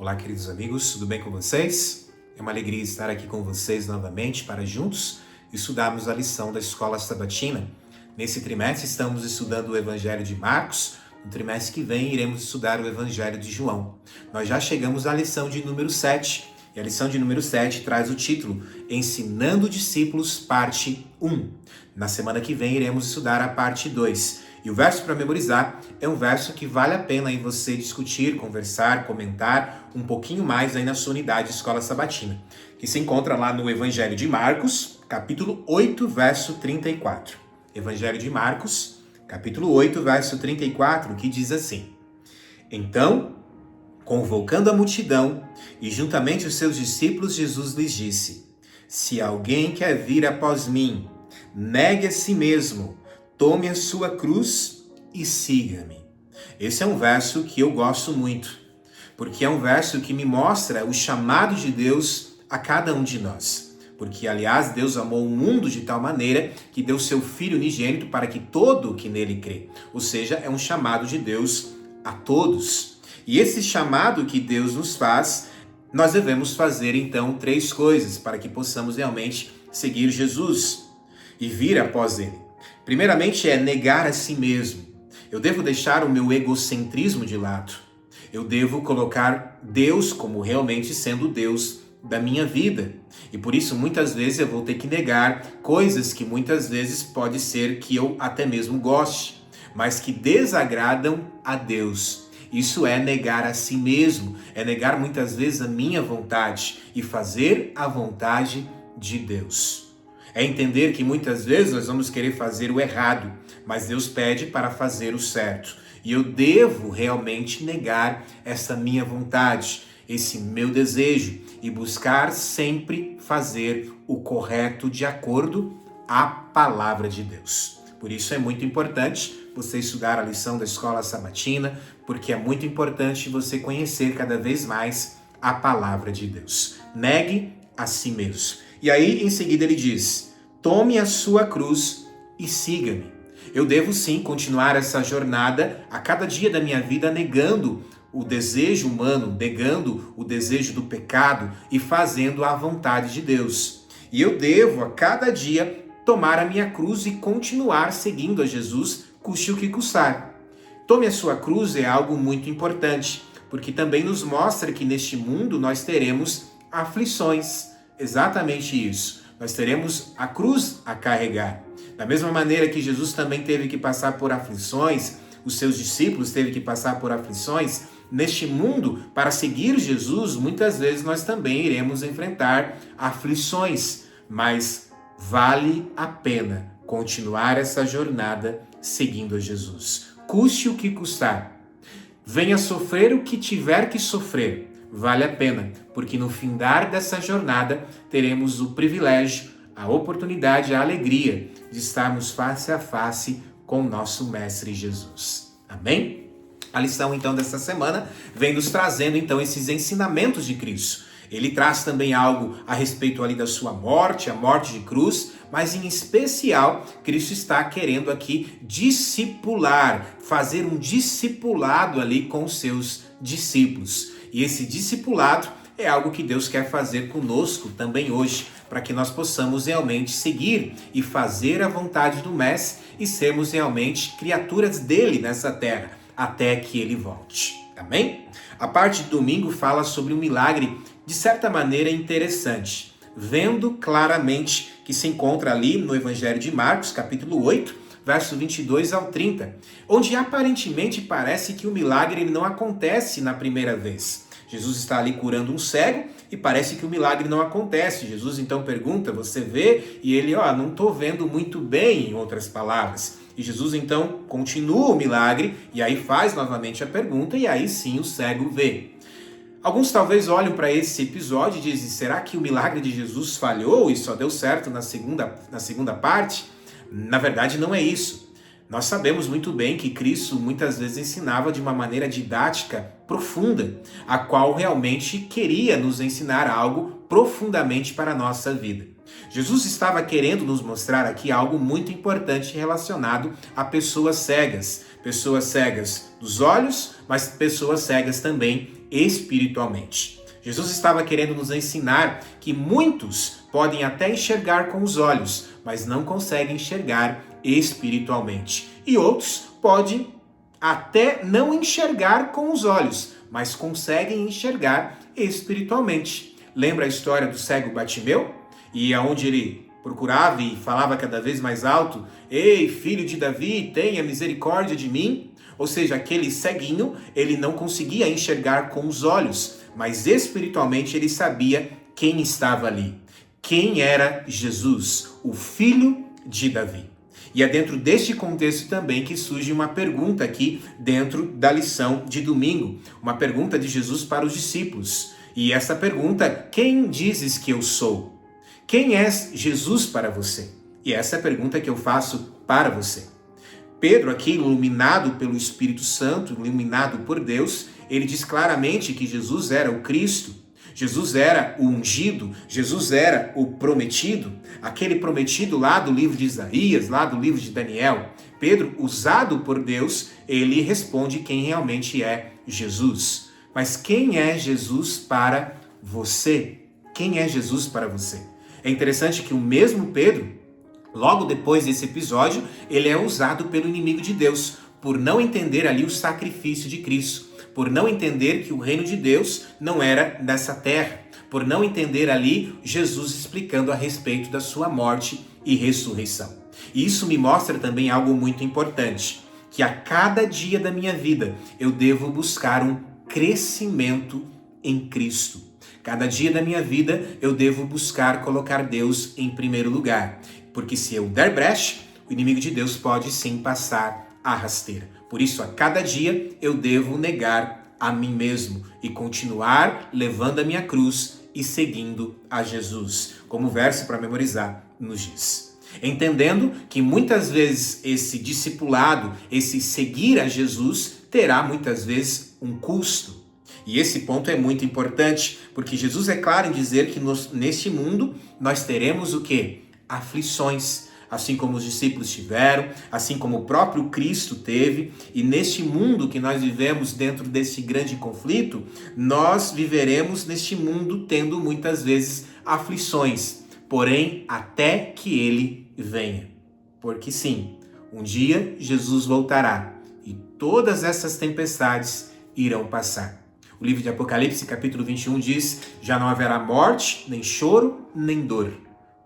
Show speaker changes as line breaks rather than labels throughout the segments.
Olá, queridos amigos, tudo bem com vocês? É uma alegria estar aqui com vocês novamente para juntos estudarmos a lição da Escola Sabatina. Nesse trimestre estamos estudando o Evangelho de Marcos, no trimestre que vem iremos estudar o Evangelho de João. Nós já chegamos à lição de número 7, e a lição de número 7 traz o título Ensinando Discípulos, parte 1. Na semana que vem iremos estudar a parte 2. E o verso para memorizar é um verso que vale a pena em você discutir, conversar, comentar um pouquinho mais aí na sua unidade Escola Sabatina, que se encontra lá no Evangelho de Marcos, capítulo 8, verso 34. Evangelho de Marcos, capítulo 8, verso 34, que diz assim: Então, convocando a multidão e juntamente os seus discípulos, Jesus lhes disse: Se alguém quer vir após mim, negue a si mesmo, tome a sua cruz e siga-me. Esse é um verso que eu gosto muito, porque é um verso que me mostra o chamado de Deus a cada um de nós. Porque, aliás, Deus amou o mundo de tal maneira que deu seu Filho unigênito para que todo que nele crê. Ou seja, é um chamado de Deus a todos. E esse chamado que Deus nos faz, nós devemos fazer então 3 coisas para que possamos realmente seguir Jesus e vir após ele. Primeiramente é negar a si mesmo. Eu devo deixar o meu egocentrismo de lado. Eu devo colocar Deus como realmente sendo Deus da minha vida. E por isso muitas vezes eu vou ter que negar coisas que muitas vezes pode ser que eu até mesmo goste, mas que desagradam a Deus. Isso é negar a si mesmo, é negar muitas vezes a minha vontade e fazer a vontade de Deus. É entender que muitas vezes nós vamos querer fazer o errado, mas Deus pede para fazer o certo. E eu devo realmente negar essa minha vontade, esse meu desejo e buscar sempre fazer o correto de acordo à palavra de Deus. Por isso é muito importante você estudar a lição da Escola Sabatina, porque é muito importante você conhecer cada vez mais a palavra de Deus. Negue a si mesmo. E aí, em seguida, ele diz: tome a sua cruz e siga-me. Eu devo sim continuar essa jornada a cada dia da minha vida negando o desejo humano, negando o desejo do pecado e fazendo a vontade de Deus. E eu devo a cada dia tomar a minha cruz e continuar seguindo a Jesus, custe o que custar. Tome a sua cruz é algo muito importante, porque também nos mostra que neste mundo nós teremos aflições. Exatamente isso. Nós teremos a cruz a carregar. Da mesma maneira que Jesus também teve que passar por aflições, os seus discípulos teve que passar por aflições, neste mundo, para seguir Jesus, muitas vezes nós também iremos enfrentar aflições, mas vale a pena continuar essa jornada seguindo a Jesus. Custe o que custar. Venha sofrer o que tiver que sofrer. Vale a pena, porque no findar dessa jornada teremos o privilégio, a oportunidade, a alegria de estarmos face a face com o nosso Mestre Jesus. Amém? A lição então desta semana vem nos trazendo então esses ensinamentos de Cristo. Ele traz também algo a respeito ali da sua morte, a morte de cruz, mas em especial, Cristo está querendo aqui discipular, fazer um discipulado ali com os seus discípulos. E esse discipulado é algo que Deus quer fazer conosco também hoje, para que nós possamos realmente seguir e fazer a vontade do Mestre e sermos realmente criaturas dele nessa terra, até que ele volte. Amém? A parte de domingo fala sobre um milagre de certa maneira interessante, vendo claramente que se encontra ali no Evangelho de Marcos, capítulo 8, verso 22 ao 30, onde aparentemente parece que o milagre ele não acontece na primeira vez. Jesus está ali curando um cego e parece que o milagre não acontece. Jesus então pergunta, você vê? E ele, não estou vendo muito bem, em outras palavras. E Jesus então continua o milagre e aí faz novamente a pergunta e aí sim o cego vê. Alguns talvez olhem para esse episódio e dizem, será que o milagre de Jesus falhou e só deu certo na segunda parte? Na verdade não é isso. Nós sabemos muito bem que Cristo muitas vezes ensinava de uma maneira didática profunda, a qual realmente queria nos ensinar algo profundamente para a nossa vida. Jesus estava querendo nos mostrar aqui algo muito importante relacionado a pessoas cegas dos olhos, mas pessoas cegas também espiritualmente. Jesus estava querendo nos ensinar que muitos podem até enxergar com os olhos, mas não conseguem enxergar espiritualmente. E outros podem até não enxergar com os olhos, mas conseguem enxergar espiritualmente. Lembra a história do cego Bartimeu? E aonde ele procurava e falava cada vez mais alto: "Ei, filho de Davi, tenha misericórdia de mim"? Ou seja, aquele ceguinho, ele não conseguia enxergar com os olhos, mas espiritualmente ele sabia quem estava ali. Quem era Jesus, o filho de Davi. E é dentro deste contexto também que surge uma pergunta aqui dentro da lição de domingo. Uma pergunta de Jesus para os discípulos. E essa pergunta: quem dizes que eu sou? Quem é Jesus para você? E essa é a pergunta que eu faço para você. Pedro aqui, iluminado pelo Espírito Santo, iluminado por Deus, ele diz claramente que Jesus era o Cristo, Jesus era o ungido, Jesus era o prometido, aquele prometido lá do livro de Isaías, lá do livro de Daniel. Pedro, usado por Deus, ele responde quem realmente é Jesus. Mas quem é Jesus para você? Quem é Jesus para você? É interessante que o mesmo Pedro, logo depois desse episódio, ele é usado pelo inimigo de Deus, por não entender ali o sacrifício de Cristo, por não entender que o reino de Deus não era nessa terra, por não entender ali Jesus explicando a respeito da sua morte e ressurreição. E isso me mostra também algo muito importante, que a cada dia da minha vida eu devo buscar um crescimento em Cristo. Cada dia da minha vida eu devo buscar colocar Deus em primeiro lugar. Porque se eu der brecha, o inimigo de Deus pode sim passar a rasteira. Por isso, a cada dia eu devo negar a mim mesmo e continuar levando a minha cruz e seguindo a Jesus. Como o verso para memorizar nos diz. Entendendo que muitas vezes esse discipulado, esse seguir a Jesus, terá muitas vezes um custo. E esse ponto é muito importante, porque Jesus é claro em dizer que neste mundo nós teremos o quê? Aflições, assim como os discípulos tiveram, assim como o próprio Cristo teve, e neste mundo que nós vivemos dentro desse grande conflito, nós viveremos neste mundo tendo muitas vezes aflições, porém até que ele venha. Porque sim, um dia Jesus voltará e todas essas tempestades irão passar. O livro de Apocalipse, capítulo 21 diz: já não haverá morte, nem choro, nem dor.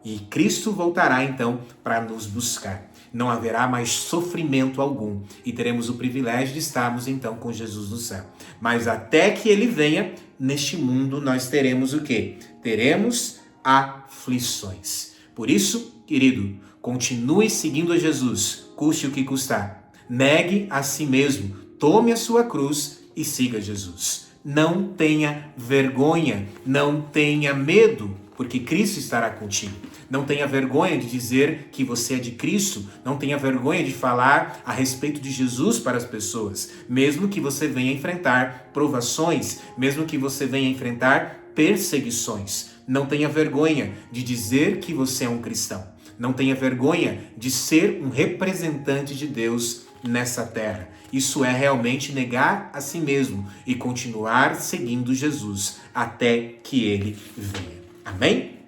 E Cristo voltará então para nos buscar. Não haverá mais sofrimento algum e teremos o privilégio de estarmos então com Jesus no céu. Mas até que ele venha, neste mundo nós teremos o quê? Teremos aflições. Por isso, querido, continue seguindo a Jesus, custe o que custar. Negue a si mesmo, tome a sua cruz e siga Jesus. Não tenha vergonha, não tenha medo, porque Cristo estará contigo. Não tenha vergonha de dizer que você é de Cristo, não tenha vergonha de falar a respeito de Jesus para as pessoas, mesmo que você venha enfrentar provações, mesmo que você venha enfrentar perseguições. Não tenha vergonha de dizer que você é um cristão. Não tenha vergonha de ser um representante de Deus nessa terra. Isso é realmente negar a si mesmo e continuar seguindo Jesus até que ele venha. Amém?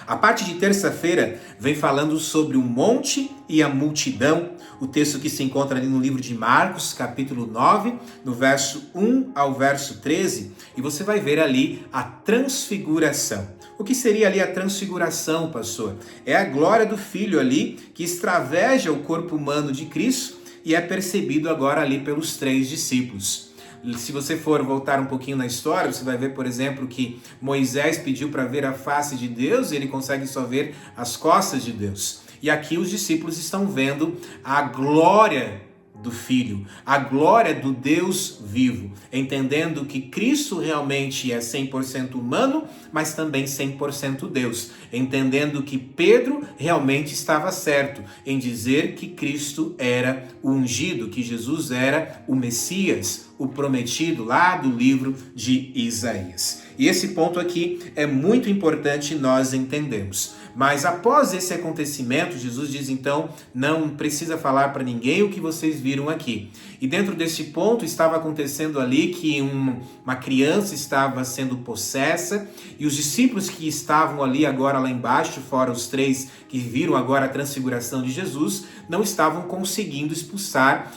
A parte de terça-feira vem falando sobre o monte e a multidão, o texto que se encontra ali no livro de Marcos, capítulo 9, no verso 1 ao verso 13, e você vai ver ali a transfiguração. O que seria ali a transfiguração, pastor? É a glória do Filho ali que extraveja o corpo humano de Cristo e é percebido agora ali pelos 3 discípulos. Se você for voltar um pouquinho na história, você vai ver, por exemplo, que Moisés pediu para ver a face de Deus e ele consegue só ver as costas de Deus. E aqui os discípulos estão vendo a glória do Filho, a glória do Deus vivo, entendendo que Cristo realmente é 100% humano, mas também 100% Deus, entendendo que Pedro realmente estava certo em dizer que Cristo era o ungido, que Jesus era o Messias, o prometido lá do livro de Isaías. E esse ponto aqui é muito importante nós entendermos. Mas após esse acontecimento, Jesus diz então, não precisa falar para ninguém o que vocês viram aqui. E dentro desse ponto estava acontecendo ali que uma criança estava sendo possessa e os discípulos que estavam ali agora lá embaixo, fora os 3 que viram agora a transfiguração de Jesus, não estavam conseguindo expulsar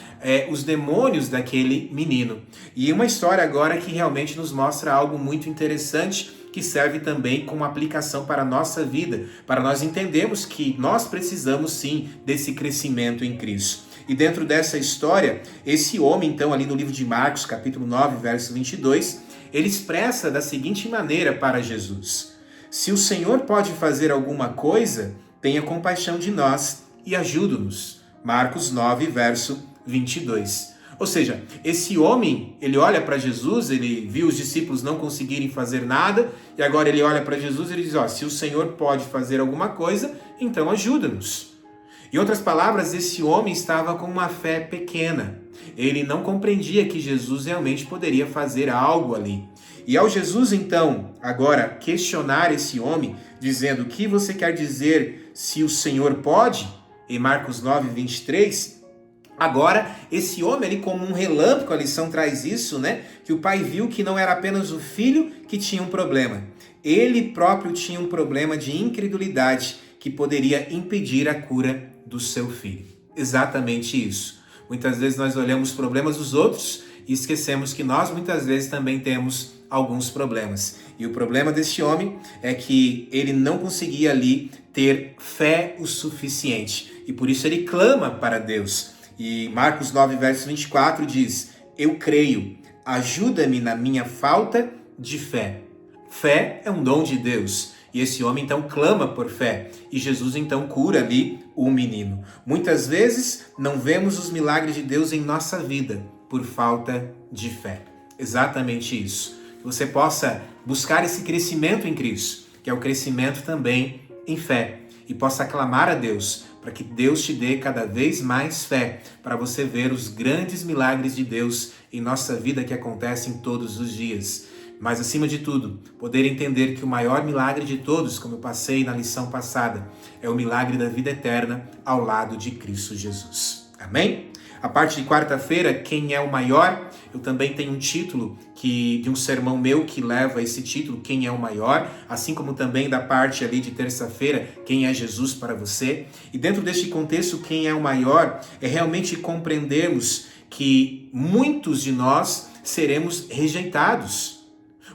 os demônios daquele menino. E uma história agora que realmente nos mostra algo muito interessante, que serve também como aplicação para a nossa vida, para nós entendermos que nós precisamos sim desse crescimento em Cristo. E dentro dessa história, esse homem então ali no livro de Marcos, capítulo 9, verso 22, ele expressa da seguinte maneira para Jesus: se o Senhor pode fazer alguma coisa, tenha compaixão de nós e ajude-nos. Marcos 9, verso 22. Ou seja, esse homem, ele olha para Jesus, ele viu os discípulos não conseguirem fazer nada, e agora ele olha para Jesus e ele diz, se o Senhor pode fazer alguma coisa, então ajuda-nos. Em outras palavras, esse homem estava com uma fé pequena. Ele não compreendia que Jesus realmente poderia fazer algo ali. E ao Jesus, então, agora questionar esse homem, dizendo, o que você quer dizer se o Senhor pode? Em Marcos 9, 23... Agora, esse homem ali, como um relâmpago, a lição traz isso, né? Que o pai viu que não era apenas o filho que tinha um problema. Ele próprio tinha um problema de incredulidade que poderia impedir a cura do seu filho. Exatamente isso. Muitas vezes nós olhamos os problemas dos outros e esquecemos que nós muitas vezes também temos alguns problemas. E o problema desse homem é que ele não conseguia ali ter fé o suficiente. E por isso ele clama para Deus. E Marcos 9, verso 24 diz, eu creio, ajuda-me na minha falta de fé. Fé é um dom de Deus. E esse homem então clama por fé. E Jesus então cura ali o menino. Muitas vezes não vemos os milagres de Deus em nossa vida por falta de fé. Exatamente isso. Que você possa buscar esse crescimento em Cristo, que é o crescimento também em fé. E possa clamar a Deus para que Deus te dê cada vez mais fé, para você ver os grandes milagres de Deus em nossa vida que acontecem todos os dias. Mas, acima de tudo, poder entender que o maior milagre de todos, como eu passei na lição passada, é o milagre da vida eterna ao lado de Cristo Jesus. Amém? A parte de quarta-feira, quem é o maior? Eu também tenho um título de um sermão meu que leva esse título, quem é o maior, assim como também da parte ali de terça-feira, quem é Jesus para você. E dentro deste contexto, quem é o maior, é realmente compreendermos que muitos de nós seremos rejeitados.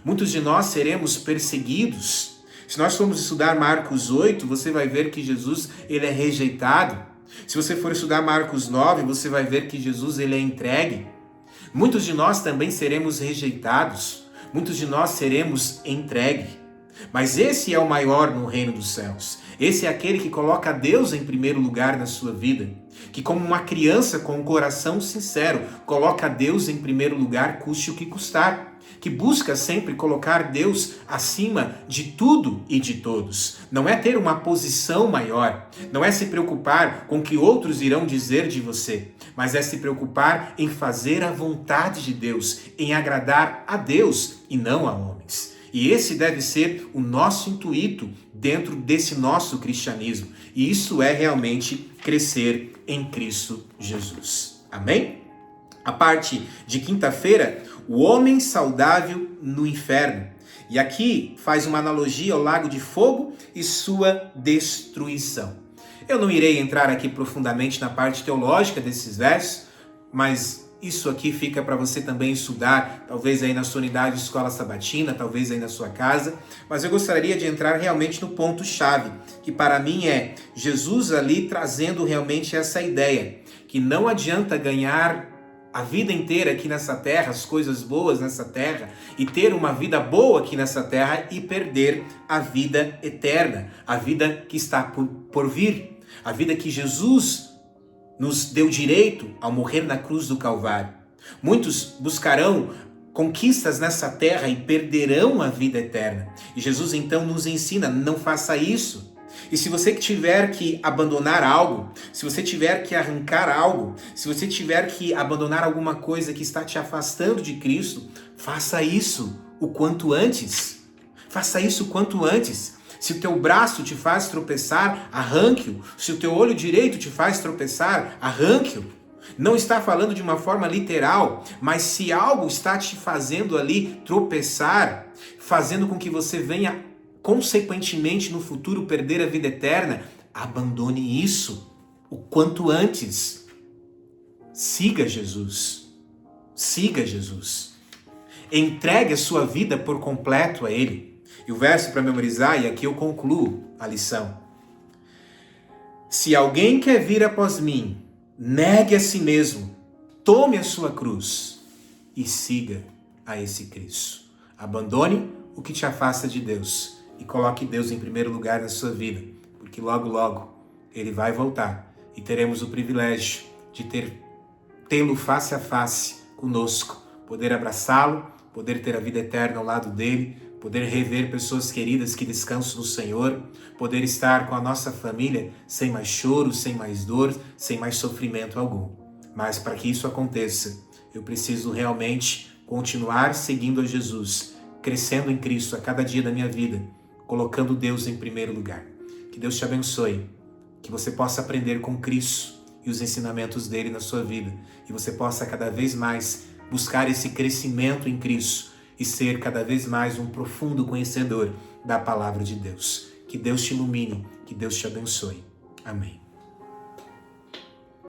Muitos de nós seremos perseguidos. Se nós formos estudar Marcos 8, você vai ver que Jesus ele é rejeitado. Se você for estudar Marcos 9, você vai ver que Jesus ele é entregue. Muitos de nós também seremos rejeitados. Muitos de nós seremos entregue. Mas esse é o maior no reino dos céus. Esse é aquele que coloca Deus em primeiro lugar na sua vida. Que como uma criança com um coração sincero, coloca Deus em primeiro lugar, custe o que custar. Que busca sempre colocar Deus acima de tudo e de todos. Não é ter uma posição maior, não é se preocupar com o que outros irão dizer de você, mas é se preocupar em fazer a vontade de Deus, em agradar a Deus e não a homens. E esse deve ser o nosso intuito dentro desse nosso cristianismo. E isso é realmente crescer em Cristo Jesus. Amém? A parte de quinta-feira, o homem saudável no inferno. E aqui faz uma analogia ao lago de fogo e sua destruição. Eu não irei entrar aqui profundamente na parte teológica desses versos, mas isso aqui fica para você também estudar, talvez aí na sua unidade de escola sabatina, talvez aí na sua casa. Mas eu gostaria de entrar realmente no ponto-chave, que para mim é Jesus ali trazendo realmente essa ideia, que não adianta ganhar a vida inteira aqui nessa terra, as coisas boas nessa terra, e ter uma vida boa aqui nessa terra e perder a vida eterna, a vida que está por vir, a vida que Jesus nos deu direito ao morrer na cruz do Calvário. Muitos buscarão conquistas nessa terra e perderão a vida eterna. E Jesus então nos ensina, não faça isso. E se você tiver que abandonar algo, se você tiver que arrancar algo, se você tiver que abandonar alguma coisa que está te afastando de Cristo, faça isso o quanto antes. Faça isso o quanto antes. Se o teu braço te faz tropeçar, arranque-o. Se o teu olho direito te faz tropeçar, arranque-o. Não está falando de uma forma literal, mas se algo está te fazendo ali tropeçar, fazendo com que você venha consequentemente no futuro perder a vida eterna, abandone isso o quanto antes. Siga Jesus. Siga Jesus. Entregue a sua vida por completo a Ele. E o verso para memorizar, e aqui eu concluo a lição. Se alguém quer vir após mim, negue a si mesmo, tome a sua cruz e siga a esse Cristo. Abandone o que te afasta de Deus e coloque Deus em primeiro lugar na sua vida, porque logo, logo Ele vai voltar e teremos o privilégio de tê-lo face a face conosco, poder abraçá-lo, poder ter a vida eterna ao lado dele, poder rever pessoas queridas que descansam no Senhor, poder estar com a nossa família sem mais choro, sem mais dor, sem mais sofrimento algum. Mas para que isso aconteça, eu preciso realmente continuar seguindo a Jesus, crescendo em Cristo a cada dia da minha vida, colocando Deus em primeiro lugar. Que Deus te abençoe, que você possa aprender com Cristo e os ensinamentos dele na sua vida, e você possa cada vez mais buscar esse crescimento em Cristo e ser cada vez mais um profundo conhecedor da palavra de Deus. Que Deus te ilumine, que Deus te abençoe. Amém.